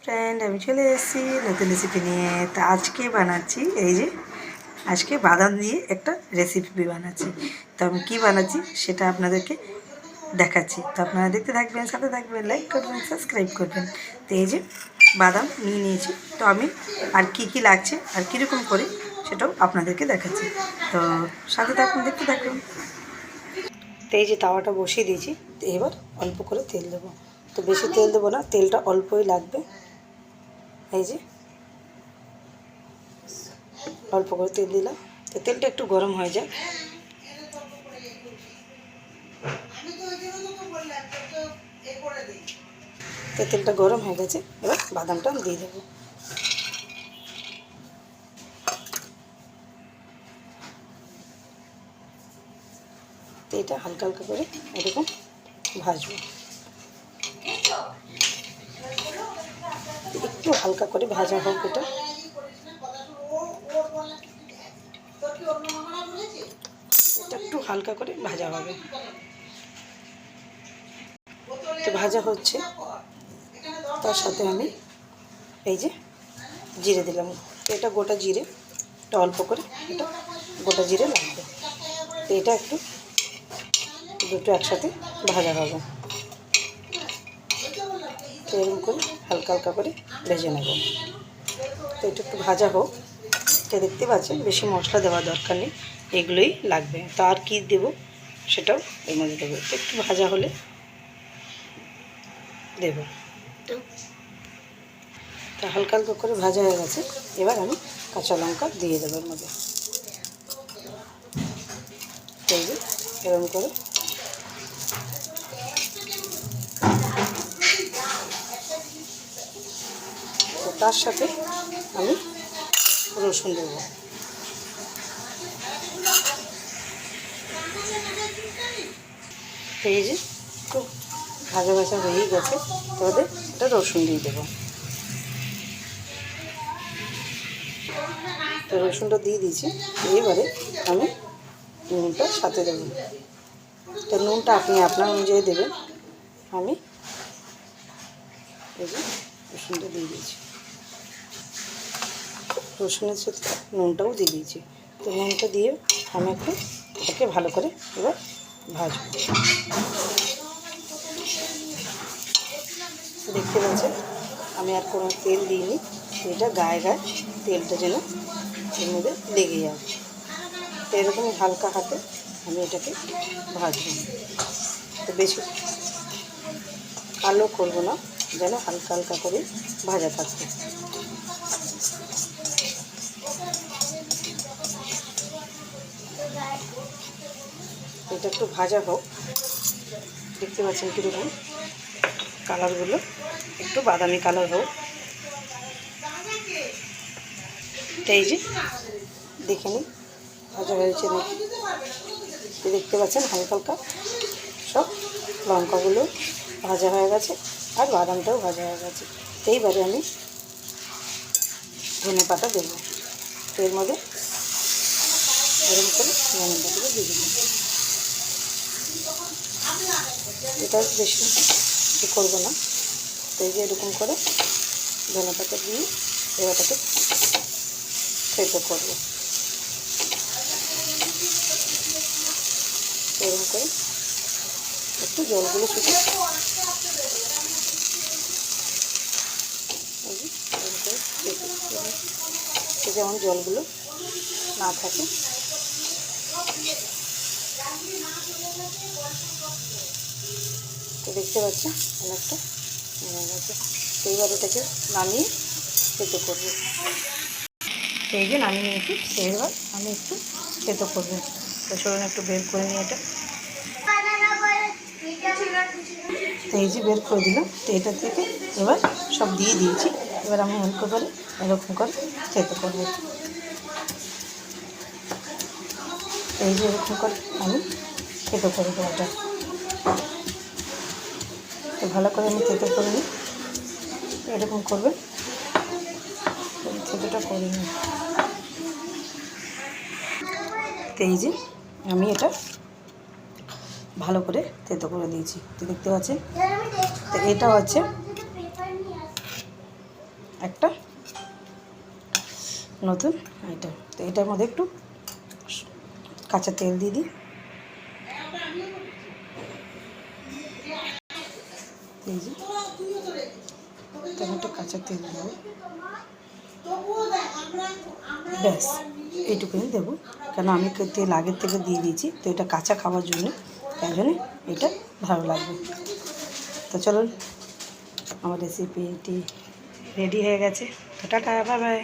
Friend, আমি চলে এসেছি নতুন রেসিপি নিয়ে। তো আজকে বানাচ্ছি এই যে আজকে বাদাম দিয়ে একটা রেসিপি বানাচ্ছি। তো আমি কী বানাচ্ছি সেটা আপনাদেরকে দেখাচ্ছি। তো আপনারা দেখতে থাকবেন, সাথে থাকবেন, লাইক করবেন, সাবস্ক্রাইব করবেন। তো এই যে বাদাম নিয়ে নিয়েছি। তো আমি আর কি লাগছে আর কীরকম করে সেটাও আপনাদেরকে দেখাচ্ছি। তো সাথে থাকুন, দেখতে থাকুন। তো এই যে তাওয়াটা বসিয়ে দিয়েছি। তো এবার অল্প করে তেল দেবো। তো বেশি তেল দেবো না, তেলটা অল্পই লাগবে। এই যে অল্প করে তেল দিলাম। তো তেলটা একটু গরম হয়ে যায়। তো তেলটা গরম হয়ে গেছে, এবার বাদামটা দিয়ে দেবো। তো এটা হালকা হালকা করে এরকম ভাজবো। একটু হালকা করে ভাজা হোক এটা। এটা একটু হালকা করে ভাজা হবে। তো ভাজা হচ্ছে, তার সাথে আমি এই যে জিরে দিলাম। এটা গোটা জিরে, এটা অল্প করে এটা গোটা জিরে লাগবে। তো এটা একটু দুটো একসাথে ভাজা হবে। তো এরকম করে হালকা হালকা করে ভেজে নেব। তো এটা একটু ভাজা হোক। তো দেখতে পাচ্ছেন বেশি মশলা দেওয়ার দরকার নেই, এগুলোই লাগবে। তো আর কী দেবো সেটাও এর মধ্যে দেবো। একটু ভাজা হলে দেব। তো হালকা হালকা করে ভাজা হয়ে গেছে, এবার আমি কাঁচা লঙ্কা দিয়ে দেবো এর মধ্যে। এই যে এরকম করে তো তার সাথে আমি রসুন দেবো। এই যে একটু ভাজা ভাজা হয়েই গেছে, তবে এটা রসুন দিয়ে দেবো। তো রসুনটা দিয়ে দিয়েছি। এবারে আমি নুনটা সাথে দেবো। তো নুনটা আপনি আপনার অনুযায়ী দেবেন। আমি এই যে রসুনটা দিয়ে দিয়েছি, রসুনের সাথে নুনটাও দিয়ে দিয়েছি। তো নুনটা দিয়ে আমি একটু এটাকে ভালো করে এবার ভাজবো। দেখতে পাচ্ছেন আমি আর কোনো তেল দিইনি। এটা গায়ে গায়ে তেলটা যেন এর মধ্যে লেগে যাবে। তো এরকম হালকা হাতে আমি এটাকে ভাজবো। তো বেশি কালো করবো না, যেন হালকা হালকা করে ভাজা থাকবে। এটা একটু ভাজা হোক। দেখতে পাচ্ছেন কীরকম কালারগুলো, একটু বাদামি কালার হোক। এই যে দেখে নিন ভাজা হয়েছে নাকি। দেখতে পাচ্ছেন হালকা হালকা সব লঙ্কাগুলো ভাজা হয়ে গেছে, আর বাদামটাও ভাজা হয়ে গেছে। এইবারে আমি ধনে পাতা দেবো। তো এর মধ্যে এরকম করে ধনে পাতাটা দিয়ে দেবো। এটা বেশি করবো না। তো এই যে এরকম করে ধনে পাতা দিয়ে এবারটাকে সেদ্ধ করবো। এরকম করে একটু জলগুলো শুকিয়ে যেমন জলগুলো না থাকে। তো দেখতে পাচ্ছেন অনেকটা হয়ে গেছে। তো এইবার এটাকে নামিয়ে সেদ্ধ করবো। এই যে নামিয়ে নিয়েছি, এবার আমি একটু সেদ্ধ করবো। তো চলুন একটু বের করে নিই এটা। তো এই যে বের করে দিলাম। তো এটা থেকে এবার সব দিয়ে দিয়েছি। এবার আমি হালকা করে এরকম করে সেদ্ধ করবো। এই যে এরকম করে আমি সেদ্ধ করে দেবো এটা। তো ভালো করে আমি সেদ্ধ করে নিই। এরকম করবেন, সেদ্ধটা করে নিই। তো এই যে আমি এটা ভালো করে তেতো করে দিয়েছি। তো দেখতে পাচ্ছেন। তো এটা হচ্ছে একটা নতুন আইটেম। তো এটার মধ্যে একটু কাঁচা তেল দিয়ে দিই, এই যে একটু কাঁচা তেল দেবো, ব্যাস এইটুকুনি দেবো, কেন আমি তেল আগের থেকে দিয়ে দিয়েছি, তো এটা কাঁচা খাওয়ার জন্য, তাই জন্য এটা ভালো লাগবে। তো চলুন, আমার রেসিপিটি রেডি হয়ে গেছে। তো টাটা, বাই বাই।